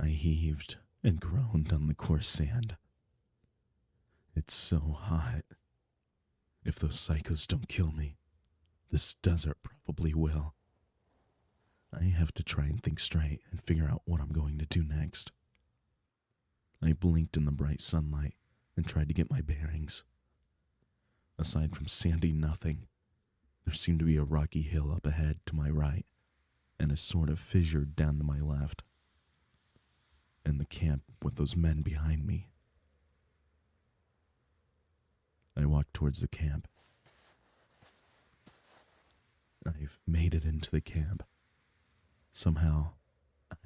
I heaved and groaned on the coarse sand. It's so hot. If those psychos don't kill me, this desert probably will. I have to try and think straight and figure out what I'm going to do next. I blinked in the bright sunlight and tried to get my bearings. Aside from sandy nothing, there seemed to be a rocky hill up ahead to my right and a sort of fissure down to my left. And the camp with those men behind me. I walked towards the camp. I've made it into the camp. Somehow,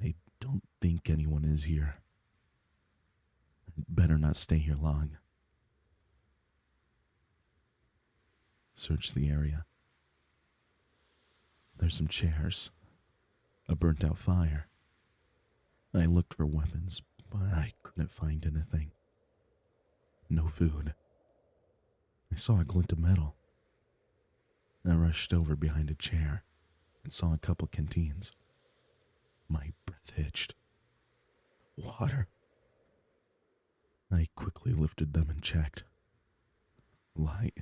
I don't think anyone is here. I'd better not stay here long. Search the area. There's some chairs. A burnt-out fire. I looked for weapons, but I couldn't find anything. No food. I saw a glint of metal. I rushed over behind a chair and saw a couple canteens. My breath hitched. Water. I quickly lifted them and checked. Light.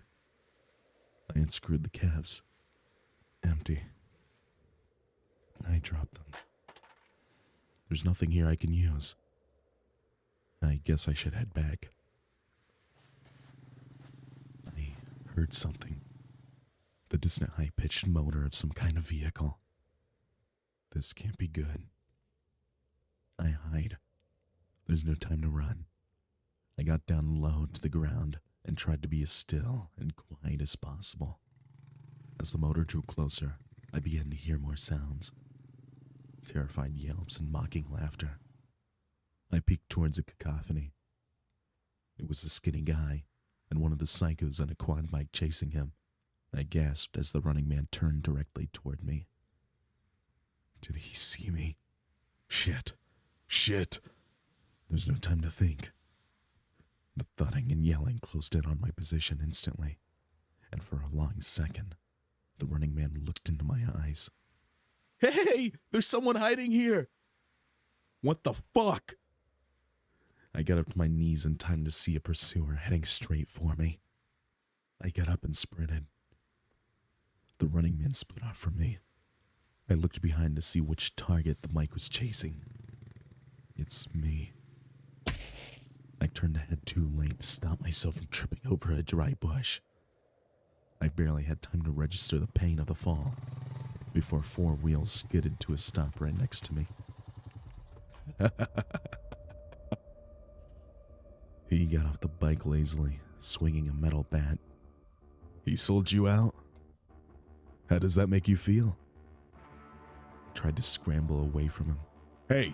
I unscrewed the caps. Empty. I dropped them. There's nothing here I can use. I guess I should head back. I heard something. The distant high-pitched motor of some kind of vehicle. This can't be good. I hide. There's no time to run. I got down low to the ground and tried to be as still and quiet as possible. As the motor drew closer, I began to hear more sounds. Terrified yelps and mocking laughter. I peeked towards the cacophony. It was the skinny guy and one of the psychos on a quad bike chasing him. I gasped as the running man turned directly toward me. Did he see me? Shit. Shit. There's no time to think. The thudding and yelling closed in on my position instantly, and for a long second, the running man looked into my eyes. Hey! There's someone hiding here! What the fuck? I got up to my knees in time to see a pursuer heading straight for me. I got up and sprinted. The running man split off from me. I looked behind to see which target the mic was chasing. It's me. I turned ahead too late to stop myself from tripping over a dry bush. I barely had time to register the pain of the fall before four wheels skidded to a stop right next to me. He got off the bike lazily, swinging a metal bat. He sold you out? How does that make you feel? I tried to scramble away from him. Hey!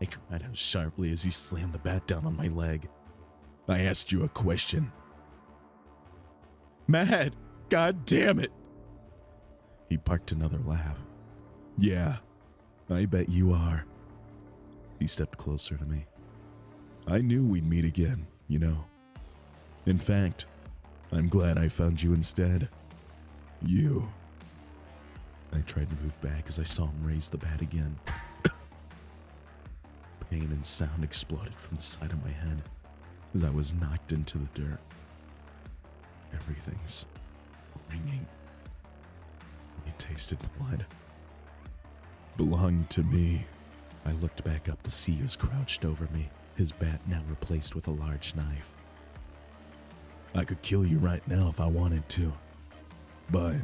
I cried out sharply as he slammed the bat down on my leg. I asked you a question. Mad! God damn it! He barked another laugh. Yeah, I bet you are. He stepped closer to me. I knew we'd meet again, you know. In fact, I'm glad I found you instead. You. I tried to move back as I saw him raise the bat again. Pain and sound exploded from the side of my head as I was knocked into the dirt. Everything's ringing. I tasted blood. Belonged to me. I looked back up to see he was crouched over me, his bat now replaced with a large knife. I could kill you right now if I wanted to, but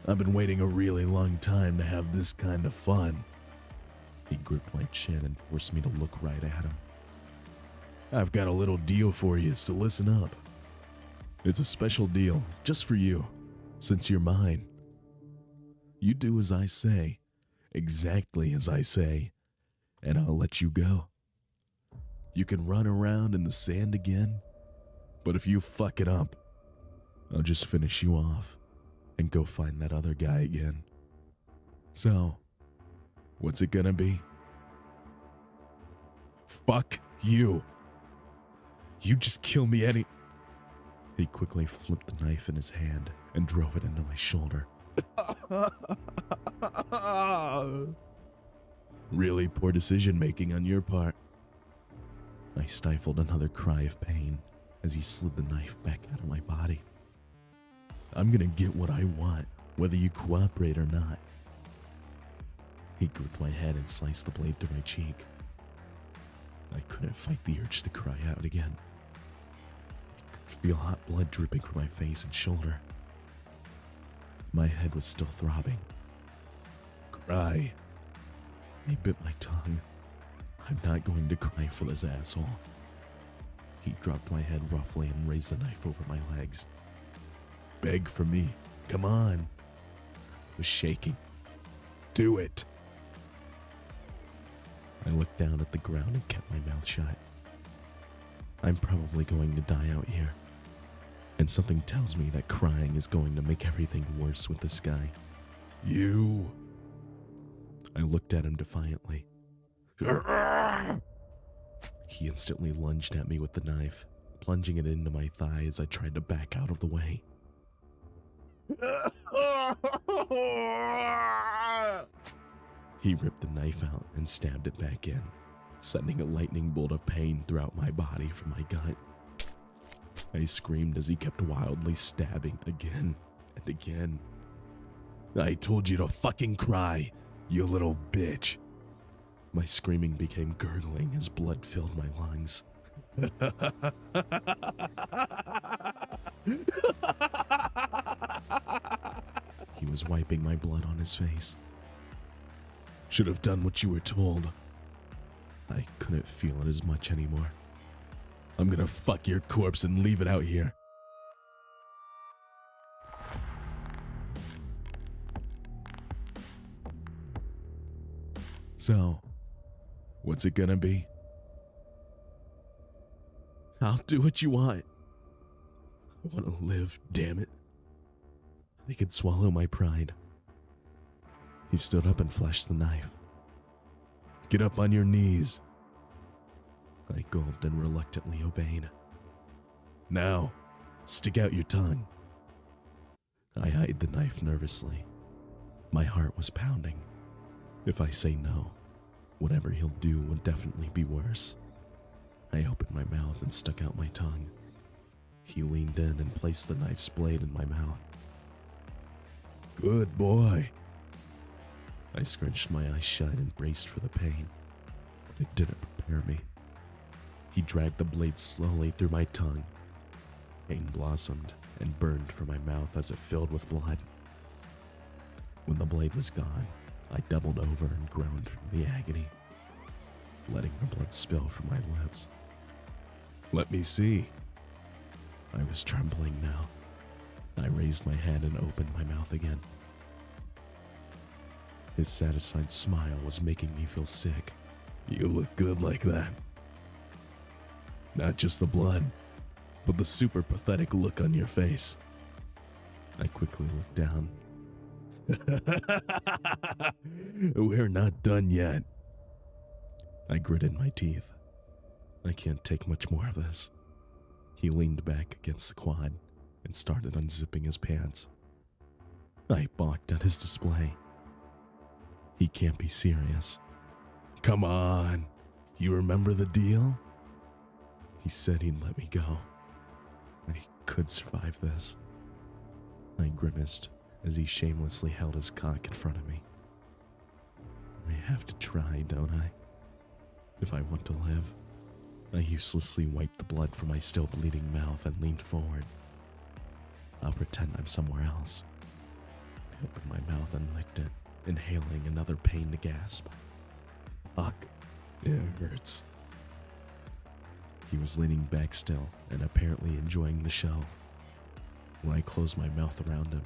I've been waiting a really long time to have this kind of fun. He gripped my chin and forced me to look right at him. I've got a little deal for you, so listen up. It's a special deal, just for you, since you're mine. You do as I say, exactly as I say, and I'll let you go. You can run around in the sand again, but if you fuck it up, I'll just finish you off and go find that other guy again. So, what's it gonna be? Fuck you. You just kill me any... He quickly flipped the knife in his hand and drove it into my shoulder. Really poor decision making on your part. I stifled another cry of pain as he slid the knife back out of my body. I'm gonna get what I want, whether you cooperate or not. He gripped my head and sliced the blade through my cheek. I couldn't fight the urge to cry out again. I could feel hot blood dripping from my face and shoulder. My head was still throbbing. Cry. I bit my tongue. I'm not going to cry for this asshole. He dropped my head roughly and raised the knife over my legs. Beg for me. Come on. I was shaking. Do it. I looked down at the ground and kept my mouth shut. I'm probably going to die out here. And something tells me that crying is going to make everything worse with this guy. You. I looked at him defiantly. He instantly lunged at me with the knife, plunging it into my thigh as I tried to back out of the way. He ripped the knife out and stabbed it back in, sending a lightning bolt of pain throughout my body from my gut. I screamed as he kept wildly stabbing again and again. I told you to fucking cry, you little bitch. My screaming became gurgling as blood filled my lungs. He was wiping my blood on his face. Should have done what you were told. I couldn't feel it as much anymore. I'm gonna fuck your corpse and leave it out here. So, what's it gonna be? I'll do what you want. I want to live, damn it. I could swallow my pride. He stood up and flashed the knife. Get up on your knees. I gulped and reluctantly obeyed. Now, stick out your tongue. I eyed the knife nervously. My heart was pounding. If I say no, whatever he'll do will definitely be worse. I opened my mouth and stuck out my tongue. He leaned in and placed the knife's blade in my mouth. Good boy. I scrunched my eyes shut and braced for the pain, but it didn't prepare me. He dragged the blade slowly through my tongue. Pain blossomed and burned from my mouth as it filled with blood. When the blade was gone, I doubled over and groaned from the agony, letting the blood spill from my lips. Let me see. I was trembling now. I raised my head and opened my mouth again. His satisfied smile was making me feel sick. You look good like that. Not just the blood, but the super pathetic look on your face. I quickly looked down. We're not done yet. I gritted my teeth. I can't take much more of this. He leaned back against the quad and started unzipping his pants. I balked at his display. He can't be serious. Come on, you remember the deal? He said he'd let me go. I could survive this. I grimaced as he shamelessly held his cock in front of me. I have to try, don't I? If I want to live. I uselessly wiped the blood from my still bleeding mouth and leaned forward. I'll pretend I'm somewhere else. I opened my mouth and licked it, inhaling another pained gasp. Fuck, it hurts. He was leaning back still and apparently enjoying the show. When I closed my mouth around him,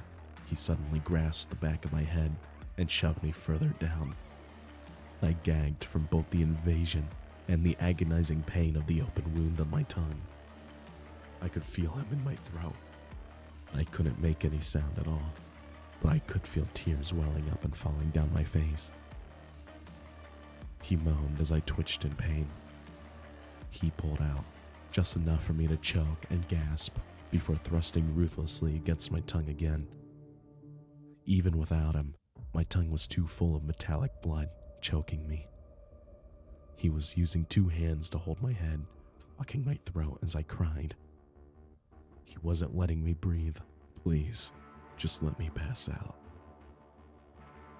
he suddenly grasped the back of my head and shoved me further down. I gagged from both the invasion and the agonizing pain of the open wound on my tongue. I could feel him in my throat. I couldn't make any sound at all, but I could feel tears welling up and falling down my face. He moaned as I twitched in pain. He pulled out, just enough for me to choke and gasp before thrusting ruthlessly against my tongue again. Even without him, my tongue was too full of metallic blood, choking me. He was using 2 hands to hold my head, fucking my throat as I cried. He wasn't letting me breathe. Please, just let me pass out.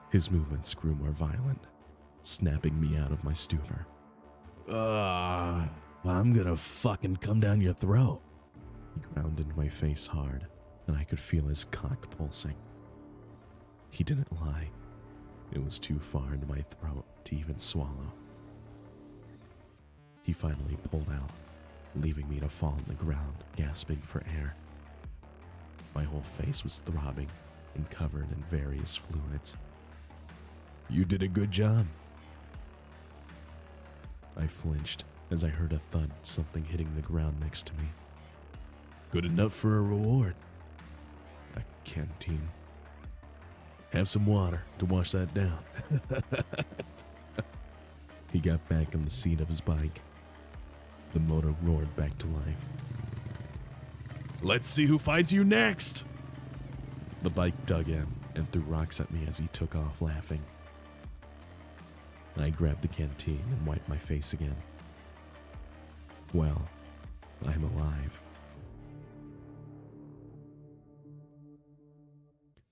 His movements grew more violent, snapping me out of my stupor. I'm gonna fucking come down your throat. He ground into my face hard, and I could feel his cock pulsing. He didn't lie. It was too far into my throat to even swallow. He finally pulled out, leaving me to fall on the ground, gasping for air. My whole face was throbbing and covered in various fluids. You did a good job. I flinched as I heard a thud, something hitting the ground next to me. Good enough for a reward. A canteen. Have some water to wash that down. He got back on the seat of his bike. The motor roared back to life. Let's see who finds you next! The bike dug in and threw rocks at me as he took off laughing. I grabbed the canteen and wiped my face again. Well, I'm alive.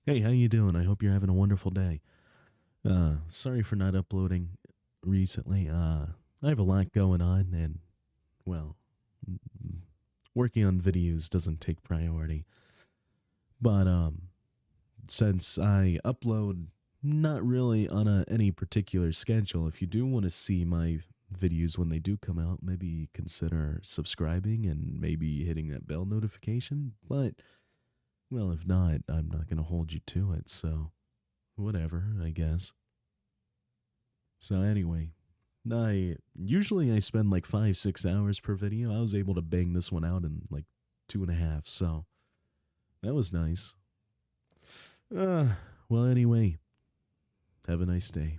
Hey, how you doing? I hope you're having a wonderful day. Sorry for not uploading recently. I have a lot going on and, well, working on videos doesn't take priority. But, since I upload not really on any particular schedule, if you do want to see my videos when they do come out, maybe consider subscribing and maybe hitting that bell notification. But, well, if not, I'm not going to hold you to it, so whatever, I guess. So anyway, I spend like 5-6 hours per video. I was able to bang this one out in like 2.5, so that was nice. Well, anyway, have a nice day.